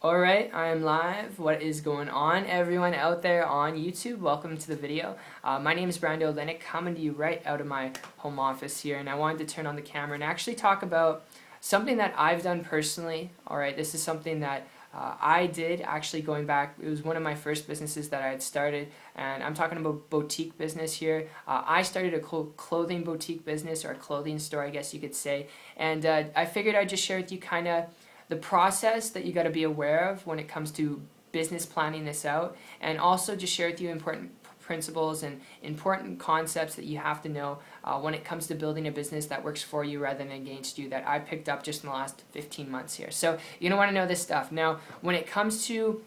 Alright, I am live. What is going on, everyone out there on YouTube? Welcome to the video. My name is Brando Linick, coming to you right out of my home office here, and I wanted to turn on the camera and actually talk about something that I've done personally. Alright, this is something that I did actually going back. It was one of my first businesses that I had started, and I'm talking about boutique business here. I started a clothing boutique business, or a clothing store, I guess you could say, and I figured I'd just share with you kind of the process that you got to be aware of when it comes to business planning this out, and also just share with you important principles and important concepts that you have to know when it comes to building a business that works for you rather than against you, that I picked up just in the last 15 months here. So you're going to want to know this stuff. Now, when it comes to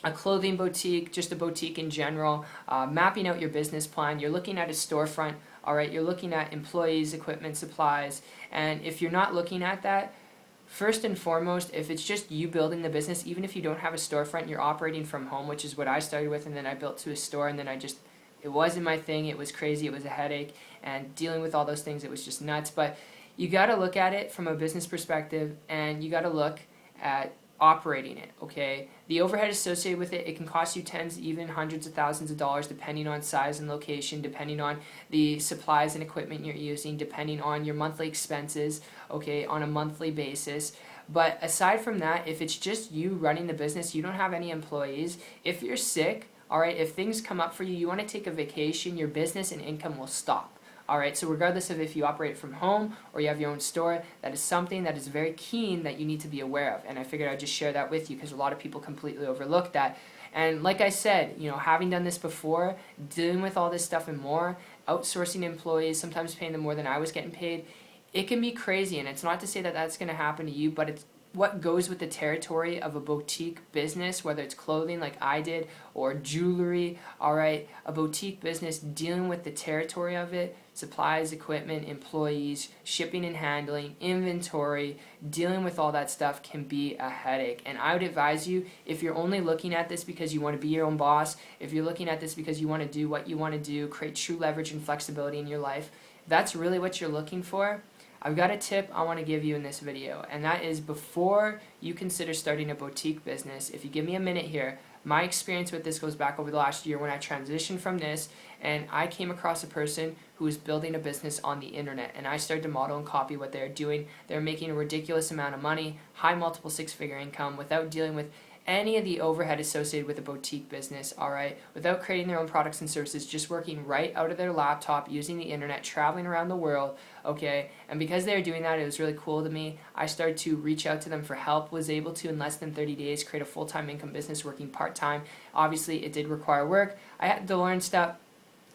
a clothing boutique, just a boutique in general, mapping out your business plan, you're looking at a storefront, all right, you're looking at employees, equipment, supplies, and if you're not looking at that, first and foremost, if it's just you building the business, even if you don't have a storefront, you're operating from home, which is what I started with, and then I built to a store, and then it wasn't my thing, it was crazy, it was a headache, and dealing with all those things, it was just nuts. But you got to look at it from a business perspective, and you got to look at operating it, okay? The overhead associated with it, it can cost you tens, even hundreds of thousands of dollars, depending on size and location, depending on the supplies and equipment you're using, depending on your monthly expenses, okay, on a monthly basis. But aside from that, if it's just you running the business, you don't have any employees, if you're sick, all right, if things come up for you, you want to take a vacation, your business and income will stop. Alright, so regardless of if you operate from home or you have your own store, that is something that is very keen that you need to be aware of. And I figured I'd just share that with you because a lot of people completely overlook that. And like I said, having done this before, dealing with all this stuff and more, outsourcing employees, sometimes paying them more than I was getting paid, it can be crazy. And it's not to say that that's going to happen to you, but it's what goes with the territory of a boutique business, whether it's clothing like I did or jewelry, alright, a boutique business, dealing with the territory of it, supplies, equipment, employees, shipping and handling, inventory, dealing with all that stuff can be a headache. And I would advise you, if you're only looking at this because you want to be your own boss, if you're looking at this because you want to do what you want to do, create true leverage and flexibility in your life, if that's really what you're looking for, I've got a tip I want to give you in this video, and that is before you consider starting a boutique business, if you give me a minute here, my experience with this goes back over the last year when I transitioned from this and I came across a person who was building a business on the internet, and I started to model and copy what they're doing. They're making a ridiculous amount of money, high multiple six-figure income without dealing with any of the overhead associated with a boutique business, alright, without creating their own products and services, just working right out of their laptop, using the internet, traveling around the world, okay, and because they were doing that, it was really cool to me. I started to reach out to them for help, was able to, in less than 30 days, create a full-time income business working part-time. Obviously, it did require work. I had to learn stuff,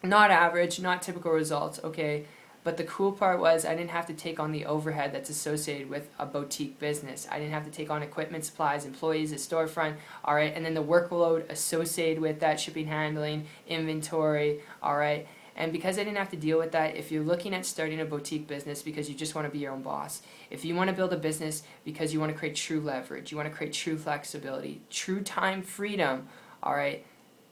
not average, not typical results, okay, but the cool part was I didn't have to take on the overhead that's associated with a boutique business. I didn't have to take on equipment, supplies, employees, a storefront, alright, and then the workload associated with that, shipping, handling, inventory, alright. And because I didn't have to deal with that, if you're looking at starting a boutique business because you just want to be your own boss, if you want to build a business because you want to create true leverage, you want to create true flexibility, true time freedom, alright,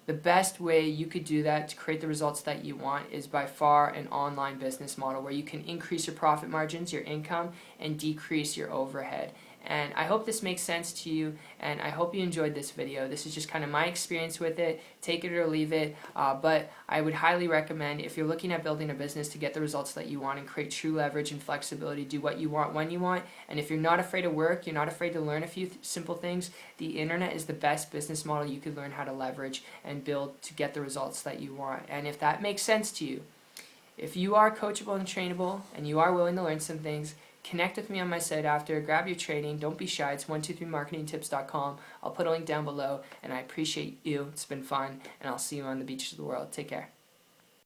the best way you could do that to create the results that you want is by far an online business model where you can increase your profit margins, your income, and decrease your overhead. And I hope this makes sense to you, and I hope you enjoyed this video. This is just kind of my experience with it. Take it or leave it, but I would highly recommend, if you're looking at building a business to get the results that you want and create true leverage and flexibility, do what you want when you want, and if you're not afraid of work, you're not afraid to learn a few simple things, the internet is the best business model you could learn how to leverage and build to get the results that you want. And if that makes sense to you, if you are coachable and trainable and you are willing to learn some things, connect with me on my site after, grab your training, don't be shy, it's 123marketingtips.com. I'll put a link down below, and I appreciate you, it's been fun, and I'll see you on the beaches of the world. Take care.